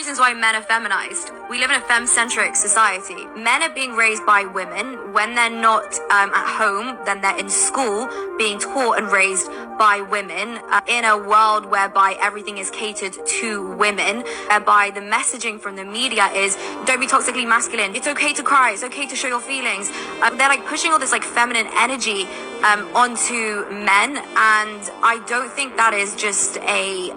reasons why men are feminized. We live in a femme-centric society. Men are being raised by women. When they're not at home, then they're in school being taught and raised by women in a world whereby everything is catered to women, whereby the messaging from the media is don't be toxically masculine. It's okay to cry. It's okay to show your feelings. They're like pushing all this like feminine energy onto men, and I don't think that is just a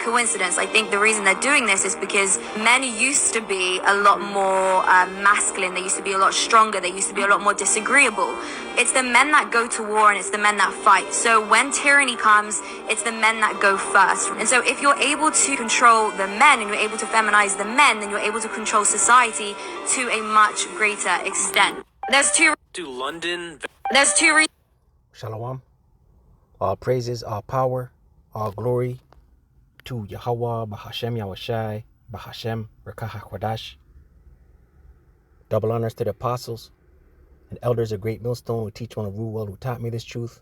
coincidence. I think the reason they're doing this is because men used to be a lot more masculine. They used to be a lot stronger. They used to be a lot more disagreeable. It's the men that go to war and it's the men that fight. So when tyranny comes, it's the men that go first. And so if you're able to control the men and you're able to feminize the men, then you're able to control society to a much greater extent. There's two reasons. Shalom. All praises, all power, all glory to Yahweh, Bahashem Yahushai, Bahashem Rekaha Kodash. Double honors to the apostles and elders of Great Millstone who teach one of rule well, who taught me this truth.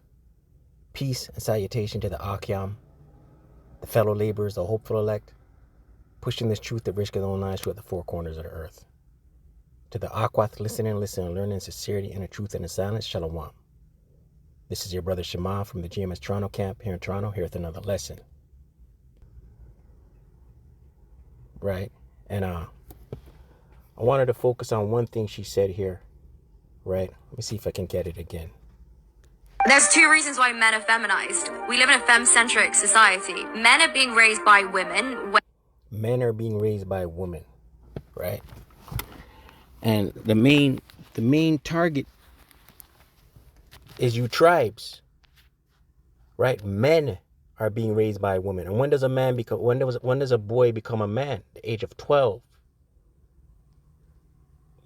Peace and salutation to the Akyam, the fellow laborers, the hopeful elect, pushing this truth to risk their own lives throughout the four corners of the earth. To the Akwath, listening, learning, sincerity, and the truth in the silence, Shalom. This is your brother Shema from the GMS Toronto camp here in Toronto, here with another lesson. Right? And I wanted to focus on one thing she said here. Right? Let me see if I can get it again. There's two reasons why men are feminized. We live in a femme-centric society. Men are being raised by women. Men are being raised by women. Right? And the main target is you tribes, right? Men are being raised by women. And when does a boy become a man? The age of 12.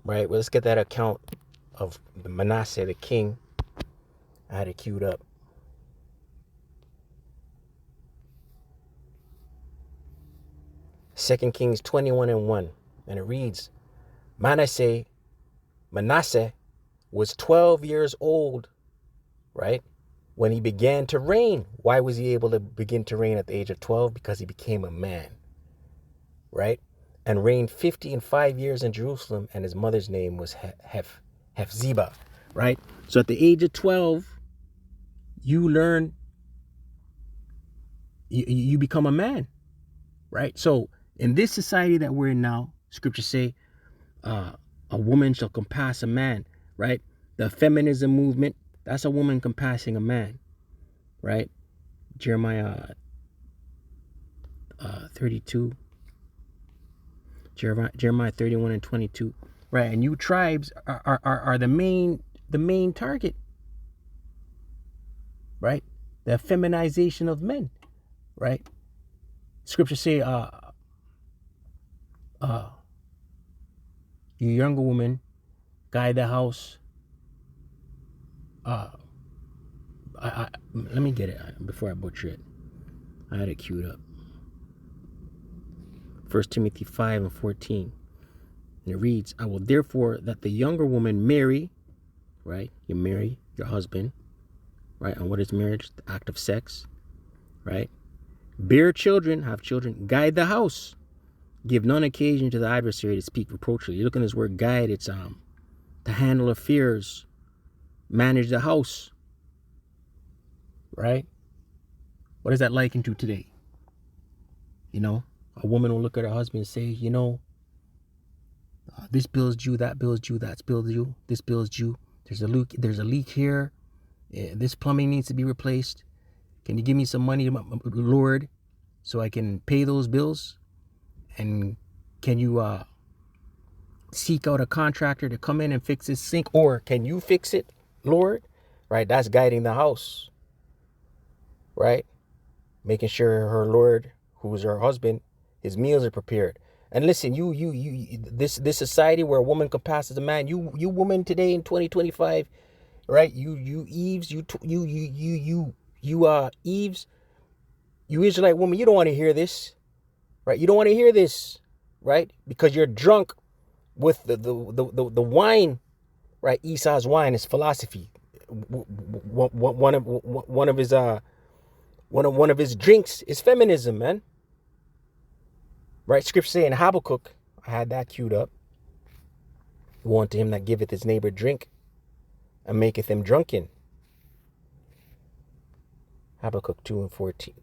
Right? Well, let's get that account of the Manasseh, the king. I had it queued up. Second Kings 21:1. And it reads, Manasseh was 12 years old, right, when he began to reign. Why was he able to begin to reign at the age of 12? Because he became a man, right, and reigned 55 years in Jerusalem, and his mother's name was Hephzibah, right? So at the age of 12, you learn, you become a man, right? So in this society that we're in now, scriptures say, a woman shall compass a man, right? The feminism movement, that's a woman compassing a man, right? Jeremiah 32, Jeremiah 31:22, right? And you tribes are the main target, right? The feminization of men, right? Scriptures say, you younger woman, guide the house. Let me get it before I butcher it. I had it queued up. 1 Timothy 5:14. And it reads, I will therefore that the younger woman marry, right? You marry your husband, right? And what is marriage? The act of sex, right? Bear children, have children, guide the house. Give none occasion to the adversary to speak reproachfully. You look at this word guide, it's to handle affairs, manage the house. Right? What is that likened to today? You know, a woman will look at her husband and say, you know, this bill's due, that bill's due, that's bill's due, this bill's due. There's a leak here. This plumbing needs to be replaced. Can you give me some money, Lord, so I can pay those bills? And can you seek out a contractor to come in and fix this sink? Or can you fix it, Lord? Right? That's guiding the house. Right? Making sure her Lord, who's her husband, his meals are prepared. And listen, this society where a woman compasses a man, you woman today in 2025, right? You Eves, Eves, you Israelite woman, you don't want to hear this. Right? You don't want to hear this, right? Because you're drunk with the wine, right? Esau's wine, his philosophy. One of his drinks is feminism, man. Right? Scripture say in Habakkuk, I had that queued up. Woe unto him that giveth his neighbor drink and maketh him drunken. Habakkuk 2 and 14.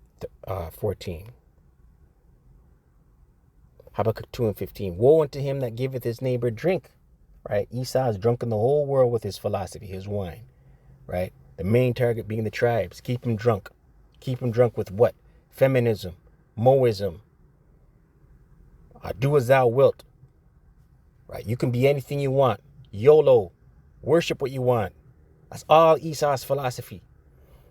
Habakkuk 2 and 15. Woe unto him that giveth his neighbor drink. Right? Esau is drunken the whole world with his philosophy, his wine. Right? The main target being the tribes. Keep him drunk. Keep him drunk with what? Feminism, Moism. Do as thou wilt. Right? You can be anything you want. YOLO. Worship what you want. That's all Esau's philosophy.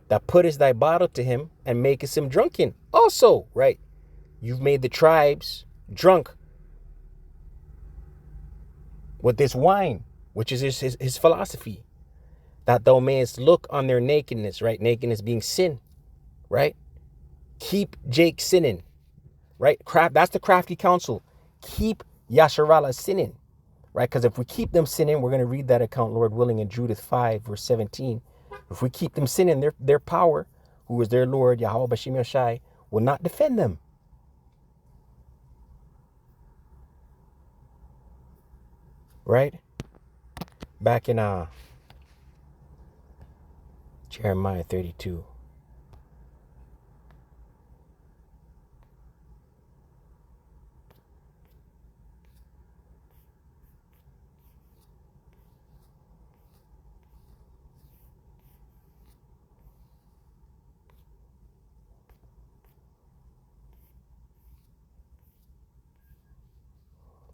That puttest thy bottle to him and makest him drunken. Also, right? You've made the tribes drunk with this wine, which is his philosophy. That thou mayest look on their nakedness, right? Nakedness being sin, right? Keep Jake sinning, right? That's the crafty counsel. Keep Yasharallah sinning, right? Because if we keep them sinning, we're going to read that account, Lord willing, in Judith 5, verse 17. If we keep them sinning, their power, who is their Lord, Yahweh Bashim Yashai, will not defend them. Right? Back in Jeremiah 32.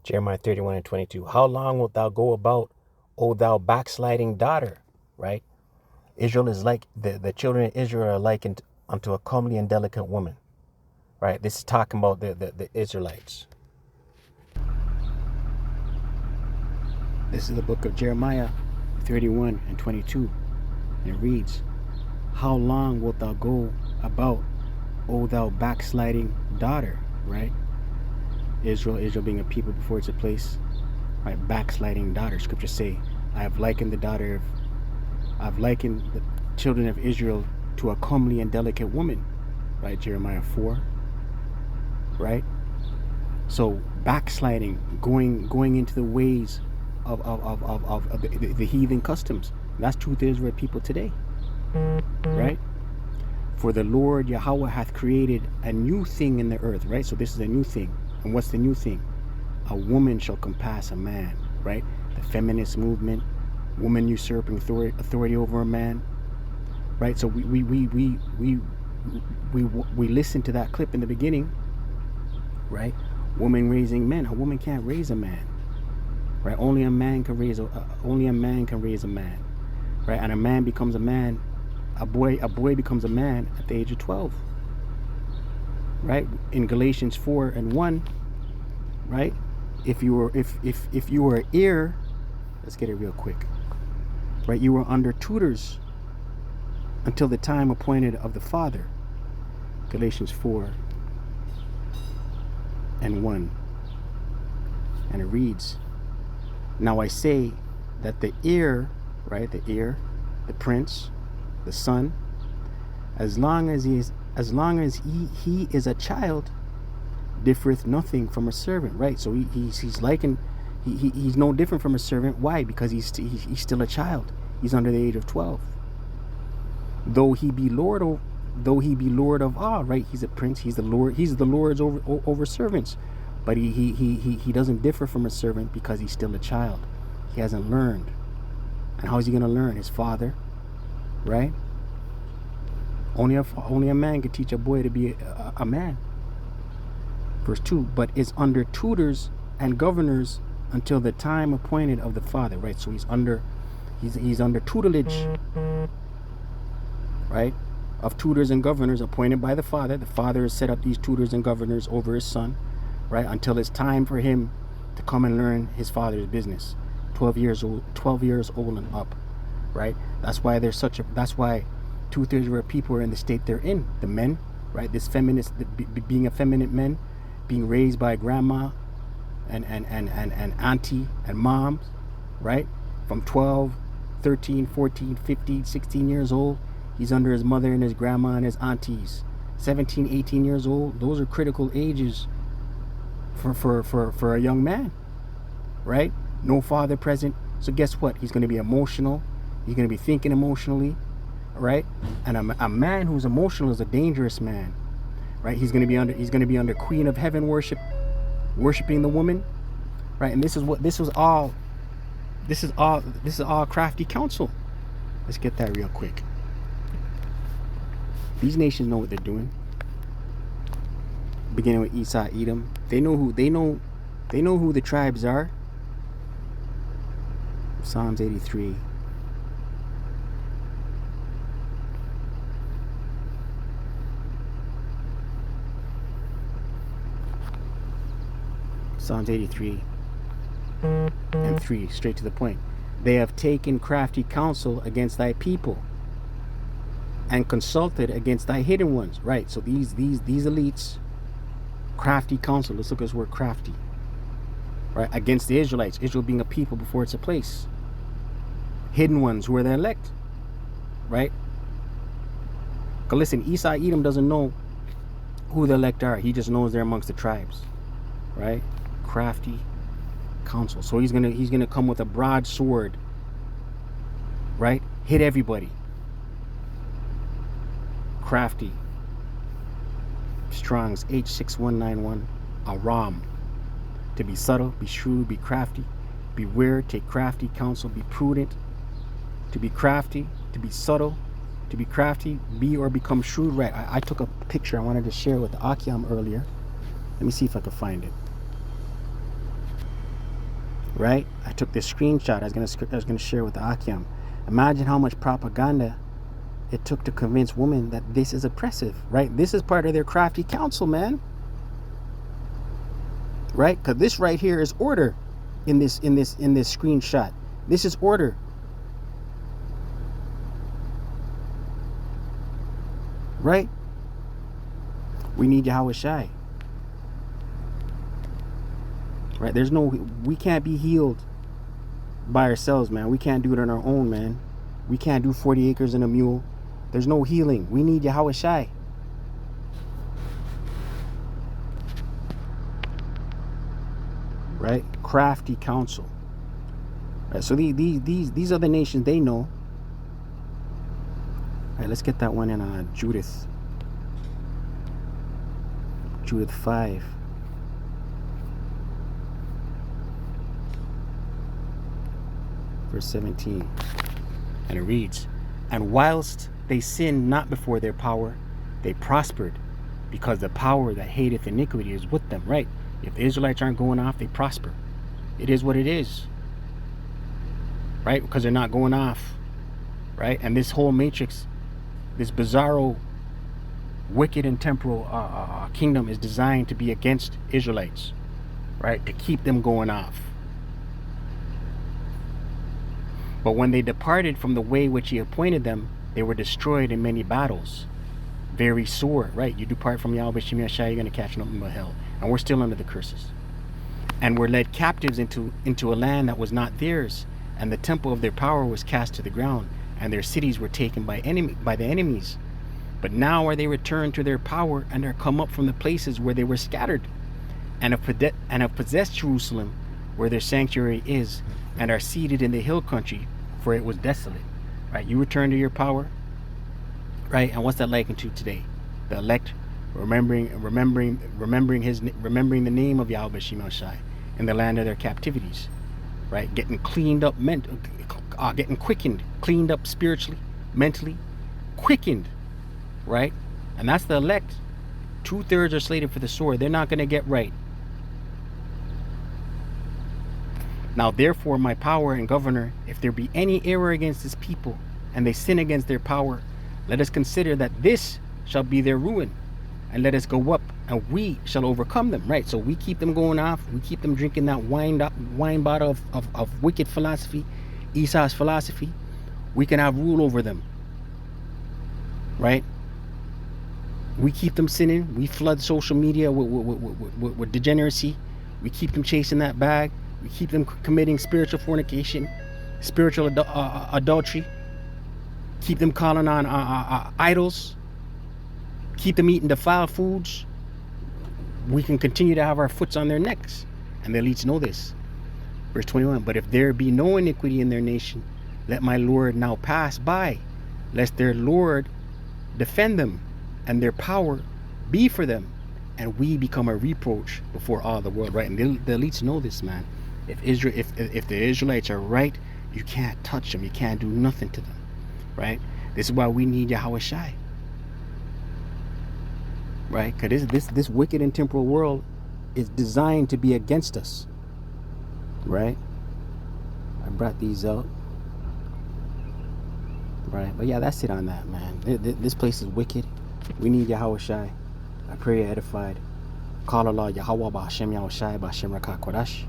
Jeremiah 31 and 22. How long wilt thou go about, O thou backsliding daughter? Right? Israel is like, the children of Israel are likened unto a comely and delicate woman. Right? This is talking about the Israelites. This is the book of Jeremiah 31 and 22. And it reads, how long wilt thou go about, O thou backsliding daughter? Right? Israel being a people before it's a place, right? Backsliding daughter. Scriptures say, I've likened the children of Israel to a comely and delicate woman, right? Jeremiah 4, right? So backsliding, going into the ways of the heathen customs. And that's truth Israel people today, right? For the Lord Yahweh hath created a new thing in the earth, right? So this is a new thing. And what's the new thing? A woman shall compass a man, right? The feminist movement, woman usurping authority over a man, right? So we listened to that clip in the beginning, right? Woman raising men. A woman can't raise a man, right? Only a man can raise a man, right? And a man becomes a man. A boy becomes a man at the age of 12. Right? In Galatians 4 and 1, right? If you were an heir, let's get it real quick. Right? You were under tutors until the time appointed of the father. Galatians 4 and 1. And it reads, now I say that the heir, right? The heir, the prince, the son, as long as he is a child, differeth nothing from a servant, right? So he's no different from a servant. Why? Because he's still a child. He's under the age of 12. Though he be Lord of all, right? He's a prince. He's the Lord. He's the Lord's over servants. But he doesn't differ from a servant because he's still a child. He hasn't learned. And how is he going to learn? His father, right? Only a man can teach a boy to be a man. Verse 2, but is under tutors and governors until the time appointed of the father, right? So he's under tutelage, right? Of tutors and governors appointed by the father. The father has set up these tutors and governors over his son, right? Until it's time for him to come and learn his father's business. 12 years old and up, right? That's why two-thirds of our people are in the state they're in. The men, right? This feminist, being effeminate men, being raised by grandma and auntie and moms, right? From 12, 13, 14, 15, 16 years old, he's under his mother and his grandma and his aunties. 17, 18 years old, those are critical ages for a young man, right? No father present. So guess what? He's going to be emotional. He's going to be thinking emotionally, right? And a man who's emotional is a dangerous man, right? He's going to be under Queen of Heaven worshiping the woman, right? And this is all crafty counsel. Let's get that real quick. These nations know what they're doing. Beginning with Esau, Edom, they know who the tribes are. Psalms 83. Psalms 83 and 3, straight to the point. They have taken crafty counsel against thy people and consulted against thy hidden ones. Right, so these elites, crafty counsel. Let's look at this word crafty. Right, against the Israelites. Israel being a people before it's a place. Hidden ones who are the elect. Right? Because listen, Esau, Edom doesn't know who the elect are. He just knows they're amongst the tribes. Right? Crafty counsel. So he's gonna come with a broad sword. Right? Hit everybody. Crafty. Strong's H6191. Aram. To be subtle, be shrewd, be crafty, beware, take crafty counsel, be prudent. To be crafty, to be subtle, to be crafty, be or become shrewd. Right, I took a picture I wanted to share with the Akyam earlier. Let me see if I can find it. Right, I took this screenshot I was gonna share with the Akyam. Imagine how much propaganda it took to convince women that this is oppressive. Right, this is part of their crafty counsel, man. Right, because this right here is order in this screenshot. This is order. Right? We need Yahweh Shai. Right? We can't be healed by ourselves, man. We can't do it on our own, man. We can't do 40 acres and a mule. There's no healing. We need Yahweh Shai. Right? Crafty counsel. Right, so these other nations, they know. All right, let's get that one in Judith. Judith 5. Verse 17. And it reads, and whilst they sinned not before their power, they prospered, because the power that hateth iniquity is with them. Right? If the Israelites aren't going off, they prosper. It is what it is. Right? Because they're not going off. Right? And this whole matrix, this bizarro, wicked and temporal kingdom is designed to be against Israelites. Right? To keep them going off. But when they departed from the way which he appointed them, they were destroyed in many battles. Very sore. Right? You depart from Yahweh Shem Yashai, you're going to catch nothing but hell. And we're still under the curses. And were led captives into a land that was not theirs, and the temple of their power was cast to the ground, and their cities were taken by the enemies. But now are they returned to their power, and are come up from the places where they were scattered, and have possessed Jerusalem, where their sanctuary is, and are seated in the hill country, for it was desolate. Right? You return to your power. Right? And what's that likened to today? The elect remembering the name of Yahweh Shem Shai in the land of their captivities. Right? Getting cleaned up, getting quickened, cleaned up spiritually, mentally, quickened. Right? And that's the elect. 2/3 are slated for the sword. They're not going to get right. Now therefore my power and governor, if there be any error against this people, and they sin against their power, let us consider that this shall be their ruin, and let us go up, and we shall overcome them. Right? So we keep them going off. We keep them drinking that wine bottle of wicked philosophy, Esau's philosophy. We can have rule over them. Right? We keep them sinning. We flood social media with degeneracy. We keep them chasing that bag. We keep them committing spiritual fornication, spiritual adultery. Keep them calling on idols. Keep them eating defiled foods. we can continue to have our foots on their necks. And the elites know this. Verse 21, but if there be no iniquity in their nation, let my Lord now pass by, lest their Lord defend them, and their power be for them, and we become a reproach before all the world. Right? And the elites know this, man. If the Israelites are right, you can't touch them. You can't do nothing to them. Right? This is why we need Yahweh Shai. Right? Because this wicked and temporal world is designed to be against us. Right? I brought these out. Right? But yeah, that's it on that, man. This place is wicked. We need Yahweh Shai. I pray you're edified. Call Allah Yahweh Ba'Hashem Yahweh Shai Ba'Hashem Rakah Kodash.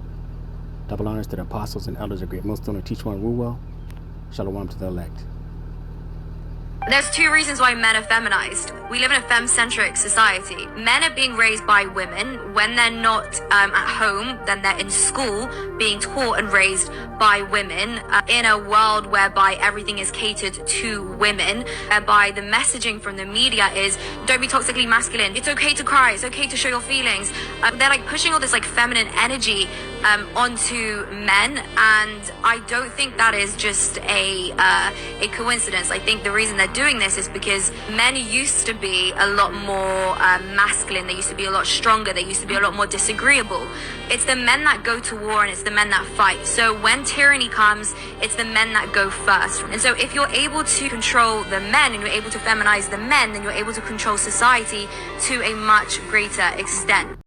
Double honors to the apostles and elders of great millstone who teach one rule well. Shalom to the elect. There's two reasons why men are feminized. We live in a femme-centric society. Men are being raised by women. When they're not at home, then they're in school being taught and raised by women in a world whereby everything is catered to women, whereby the messaging from the media is don't be toxically masculine. It's okay to cry. It's okay to show your feelings. They're like pushing all this like feminine energy onto men, and I don't think that is just a coincidence. I think the reason they're doing this is because men used to be a lot more masculine. They used to be a lot stronger. They used to be a lot more disagreeable. It's the men that go to war and it's the men that fight. So when tyranny comes, it's the men that go first. And so if you're able to control the men and you're able to feminize the men, then you're able to control society to a much greater extent.